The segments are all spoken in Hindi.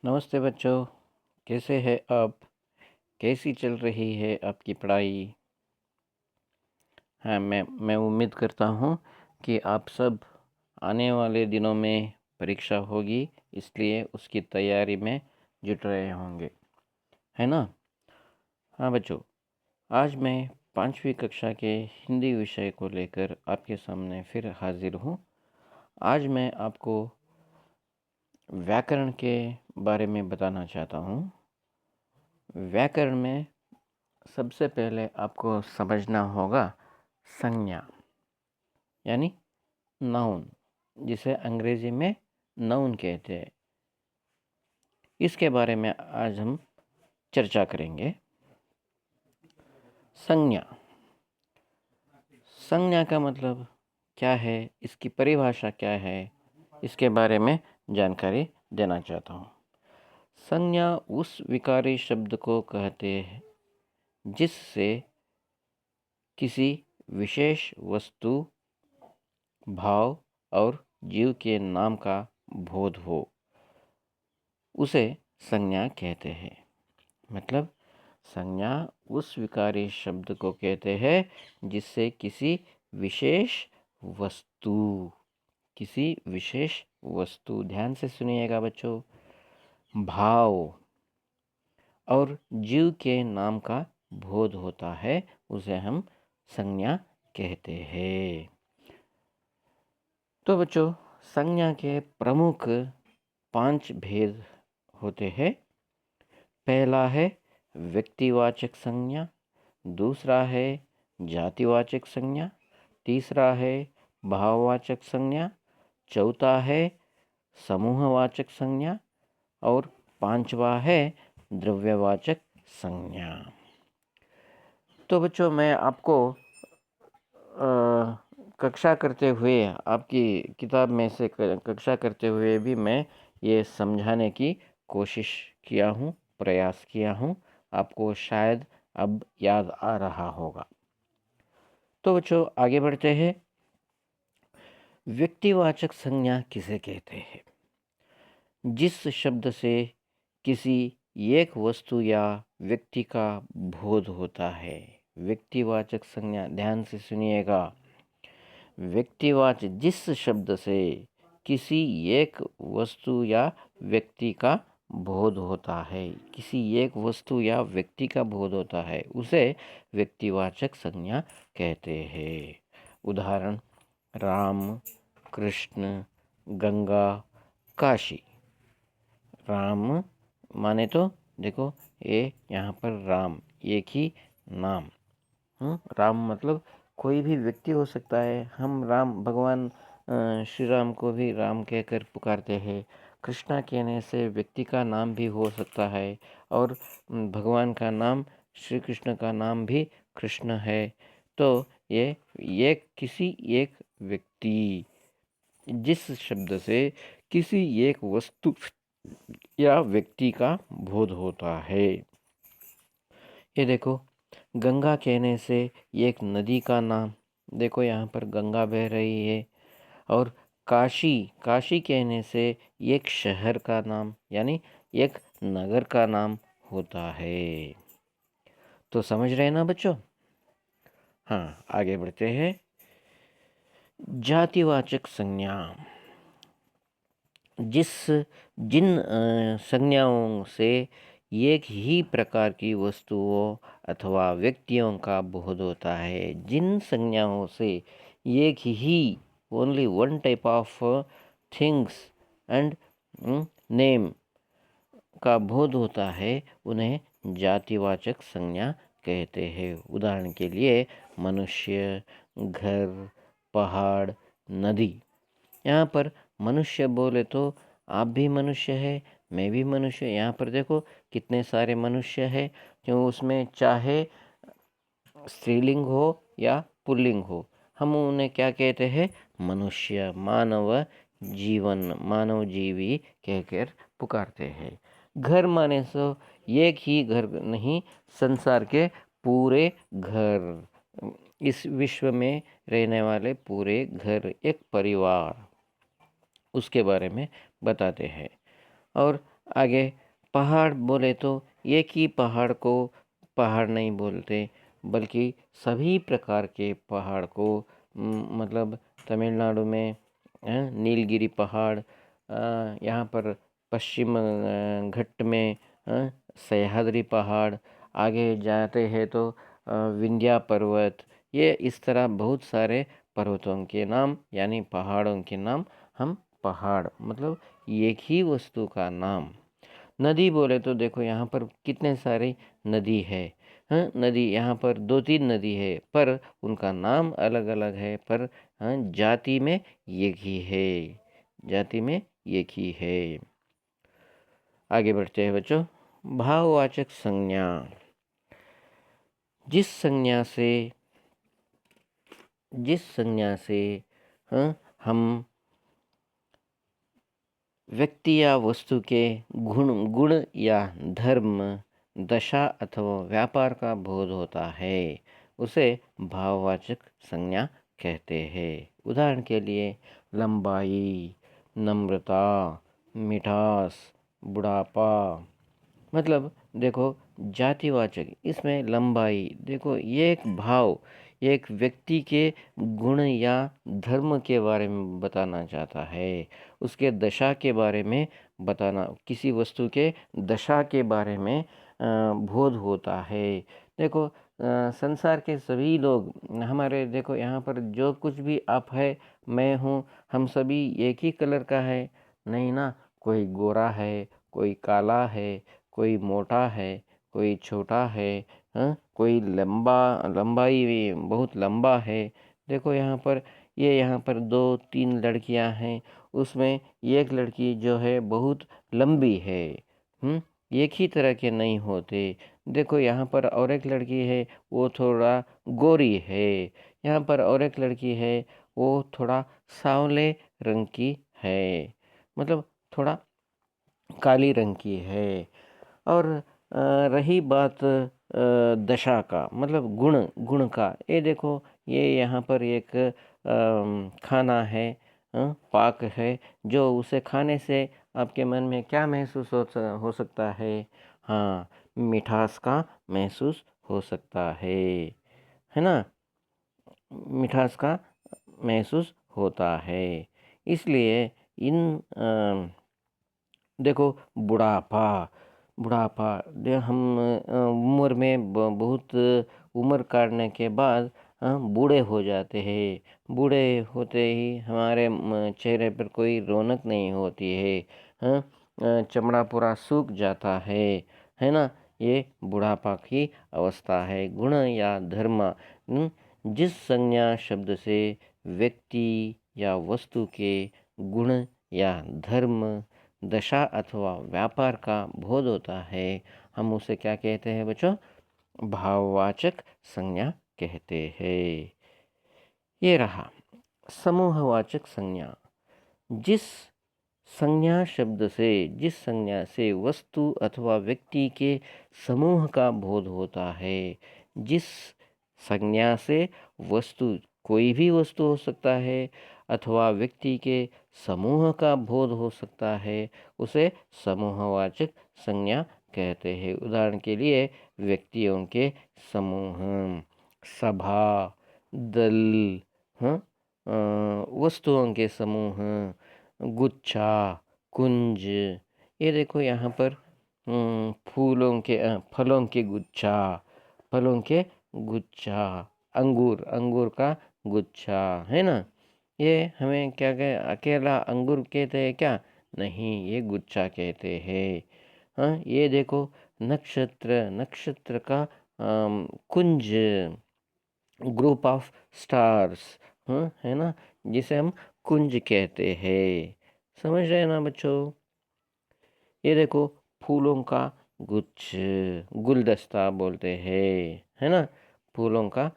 नमस्ते बच्चों, कैसे हैं आप? कैसी चल रही है आपकी पढ़ाई? हाँ, मैं उम्मीद करता हूँ कि आप सब आने वाले दिनों में परीक्षा होगी, इसलिए उसकी तैयारी में जुट रहे होंगे, है ना? हाँ बच्चों, आज मैं 5वीं कक्षा के हिंदी विषय को लेकर आपके सामने फिर हाजिर हूँ। आज मैं आपको व्याकरण के बारे में बताना चाहता हूँ। व्याकरण में सबसे पहले आपको समझना होगा संज्ञा, यानी नाउन, जिसे अंग्रेजी में नाउन कहते हैं। इसके बारे में आज हम चर्चा करेंगे। संज्ञा संज्ञा का मतलब क्या है, इसकी परिभाषा क्या है, इसके बारे में जानकारी देना चाहता हूँ। संज्ञा उस विकारी शब्द को कहते हैं जिससे किसी विशेष वस्तु, भाव और जीव के नाम का बोध हो, उसे संज्ञा कहते हैं। मतलब संज्ञा उस विकारी शब्द को कहते हैं जिससे किसी विशेष वस्तु, ध्यान से सुनिएगा बच्चों, भाव और जीव के नाम का बोध होता है, उसे हम संज्ञा कहते हैं। तो बच्चों, संज्ञा के प्रमुख 5 भेद होते हैं। पहला है व्यक्तिवाचक संज्ञा, दूसरा है जातिवाचक संज्ञा, तीसरा है भाववाचक संज्ञा, चौथा है समूहवाचक संज्ञा और 5वां है द्रव्यवाचक संज्ञा। तो बच्चों, मैं आपको कक्षा करते हुए, आपकी किताब में से कक्षा करते हुए भी मैं ये समझाने की कोशिश किया हूँ, प्रयास किया हूँ। आपको शायद अब याद आ रहा होगा। तो बच्चों, आगे बढ़ते हैं। व्यक्तिवाचक संज्ञा किसे कहते हैं? जिस शब्द से किसी एक वस्तु या व्यक्ति का बोध होता है। व्यक्तिवाचक संज्ञा, ध्यान से सुनिएगा। व्यक्तिवाचक, जिस शब्द से किसी एक वस्तु या व्यक्ति का बोध होता है, किसी एक वस्तु या व्यक्ति का बोध होता है, उसे व्यक्तिवाचक संज्ञा कहते हैं। उदाहरण: राम, कृष्ण, गंगा, काशी। राम माने तो देखो, ये यहाँ पर राम एक ही नाम। राम मतलब कोई भी व्यक्ति हो सकता है। हम राम, भगवान श्री राम को भी राम कहकर पुकारते हैं। कृष्णा कहने से व्यक्ति का नाम भी हो सकता है और भगवान का नाम, श्री कृष्ण का नाम भी कृष्ण है। तो ये किसी एक व्यक्ति, जिस शब्द से किसी एक वस्तु या व्यक्ति का बोध होता है। ये देखो, गंगा कहने से एक नदी का नाम, देखो यहाँ पर गंगा बह रही है। और काशी कहने से एक शहर का नाम, यानी एक नगर का नाम होता है। तो समझ रहे हैं ना बच्चों? हाँ, आगे बढ़ते हैं। जातिवाचक संज्ञा, जिन संज्ञाओं से एक ही प्रकार की वस्तुओं अथवा व्यक्तियों का बोध होता है। जिन संज्ञाओं से एक ही, only one type of things and name का बोध होता है, उन्हें जातिवाचक संज्ञा कहते हैं। उदाहरण के लिए मनुष्य, घर, पहाड़, नदी। यहाँ पर मनुष्य बोले तो आप भी मनुष्य है, मैं भी मनुष्य। यहाँ पर देखो कितने सारे मनुष्य है, जो उसमें चाहे स्त्रीलिंग हो या पुल्लिंग हो, हम उन्हें क्या कहते हैं? मनुष्य, मानव जीवन, मानव जीवी कहकर पुकारते हैं। घर माने तो एक ही घर नहीं, संसार के पूरे घर, इस विश्व में रहने वाले पूरे घर, एक परिवार, उसके बारे में बताते हैं। और आगे पहाड़ बोले तो एक ही पहाड़ को पहाड़ नहीं बोलते, बल्कि सभी प्रकार के पहाड़ को मतलब तमिलनाडु में नीलगिरी पहाड़, यहाँ पर पश्चिम घट्ट में सह्याद्री पहाड़, आगे जाते हैं तो विंध्या पर्वत, ये इस तरह बहुत सारे पर्वतों के नाम यानी पहाड़ों के नाम हम पहाड़ मतलब एक ही वस्तु का नाम। नदी बोले तो देखो यहाँ पर कितने सारे नदी है। हाँ, नदी यहाँ पर 2-3 नदी है, पर उनका नाम अलग अलग है, पर हाँ जाति में एक ही है, जाति में एक ही है। आगे बढ़ते हैं बच्चों। भाववाचक संज्ञा, जिस संज्ञा से हाँ, हम व्यक्ति या वस्तु के गुण या धर्म, दशा अथवा व्यापार का बोध होता है, उसे भाववाचक संज्ञा कहते हैं। उदाहरण के लिए लंबाई, नम्रता, मिठास, बुढ़ापा। मतलब देखो जातिवाचक, इसमें लंबाई, देखो ये एक भाव, एक व्यक्ति के गुण या धर्म के बारे में बताना चाहता है, उसके दशा के बारे में बताना, किसी वस्तु के दशा के बारे में बोध होता है। देखो संसार के सभी लोग हमारे, देखो यहाँ पर जो कुछ भी आप है, मैं हूँ, हम सभी एक ही कलर का है नहीं ना। कोई गोरा है, कोई काला है, कोई मोटा है, कोई छोटा है, कोई लंबाई भी बहुत लंबा है। देखो यहाँ पर यहाँ पर 2-3 लड़कियां हैं, उसमें एक लड़की जो है बहुत लंबी है। एक ही तरह के नहीं होते। देखो यहाँ पर और एक लड़की है, वो थोड़ा गोरी है। यहाँ पर और एक लड़की है, वो थोड़ा सांवले रंग की है, मतलब थोड़ा काली रंग की है। और रही बात दशा का, मतलब गुण का, ये देखो ये यहाँ पर एक खाना है, पाक है, जो उसे खाने से आपके मन में क्या महसूस हो सकता है? हाँ, मिठास का महसूस हो सकता है ना। मिठास का महसूस होता है। इसलिए इन देखो बुढ़ापा, हम उम्र में बहुत उम्र काटने के बाद बूढ़े हो जाते हैं। बूढ़े होते ही हमारे चेहरे पर कोई रौनक नहीं होती है। चमड़ा पूरा सूख जाता है ना। ये बुढ़ापा की अवस्था है। गुण या धर्म, जिस संज्ञा शब्द से व्यक्ति या वस्तु के गुण या धर्म, दशा अथवा व्यापार का बोध होता है, हम उसे क्या कहते हैं बच्चों? भाववाचक संज्ञा कहते हैं। ये रहा समूहवाचक संज्ञा। जिस संज्ञा से वस्तु अथवा व्यक्ति के समूह का बोध होता है। जिस संज्ञा से वस्तु, कोई भी वस्तु हो सकता है, अथवा व्यक्ति के समूह का बोध हो सकता है, उसे समूहवाचक संज्ञा कहते हैं। उदाहरण के लिए व्यक्तियों के समूह, सभा, दल, वस्तुओं के समूह, गुच्छा, कुंज। ये देखो यहाँ पर फलों के गुच्छा, अंगूर का गुच्छा, है ना। ये हमें क्या कहे, अकेला अंगूर कहते हैं क्या? नहीं, ये गुच्छा कहते हैं। ये देखो नक्षत्र का कुंज, ग्रुप ऑफ स्टार्स, है ना, जिसे हम कुंज कहते हैं। समझ रहे हैं ना बच्चों? ये देखो फूलों का गुच्छ, गुलदस्ता बोलते हैं, है ना, फूलों का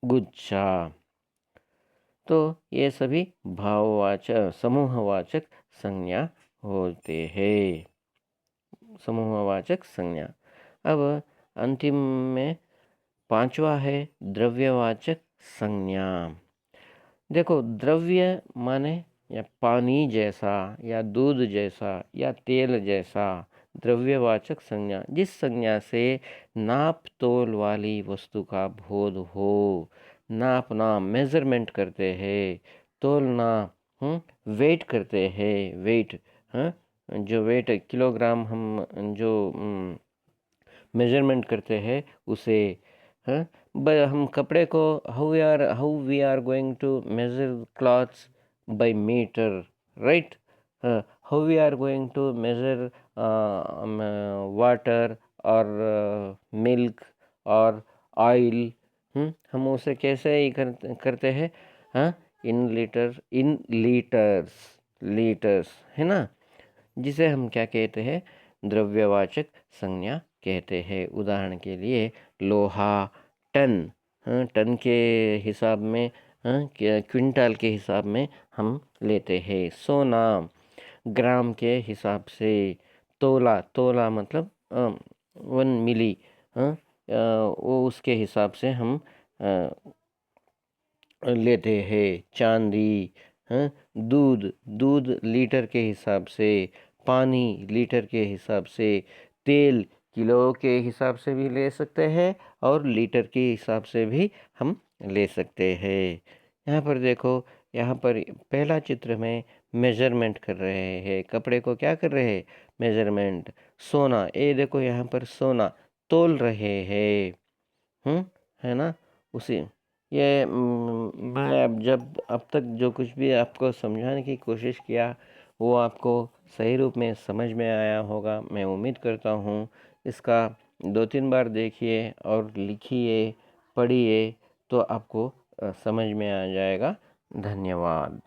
गुच्छा। तो ये सभी भाववाचक, समूहवाचक संज्ञा होते हैं। समूहवाचक संज्ञा। अब अंतिम में 5वां है द्रव्यवाचक संज्ञा। देखो द्रव्य माने या पानी जैसा या दूध जैसा या तेल जैसा। द्रव्यवाचक संज्ञा जिस संज्ञा से नाप तोल वाली वस्तु का बोध हो। नापना मेजरमेंट करते हैं, तोलना वेट करते हैं, वेट जो वेट किलोग्राम हम जो मेजरमेंट करते हैं उसे हम कपड़े को how we are going to measure clothes by meter, right? How we are going to measure water or milk or oil? हम उसे कैसे ही करते हैं? इन लीटर्स है ना, जिसे हम क्या कहते हैं? द्रव्यवाचक संज्ञा कहते हैं। उदाहरण के लिए लोहा टन, टन के हिसाब में, क्विंटल के हिसाब में हम लेते हैं। सोना ग्राम के हिसाब से। तोला मतलब 1 मिली, वो उसके हिसाब से हम लेते हैं। चांदी, दूध लीटर के हिसाब से, पानी लीटर के हिसाब से, तेल किलो के हिसाब से भी ले सकते हैं और लीटर के हिसाब से भी हम ले सकते हैं। यहाँ पर देखो, यहाँ पर पहला चित्र में मेजरमेंट कर रहे हैं, कपड़े को क्या कर रहे हैं? मेजरमेंट। सोना, ये देखो यहाँ पर सोना तोल रहे हैं, है ना। उसी ये मैं अब तक जो कुछ भी आपको समझाने की कोशिश किया वो आपको सही रूप में समझ में आया होगा, मैं उम्मीद करता हूँ। इसका 2-3 बार देखिए और लिखिए, पढ़िए, तो आपको समझ में आ जाएगा। धन्यवाद।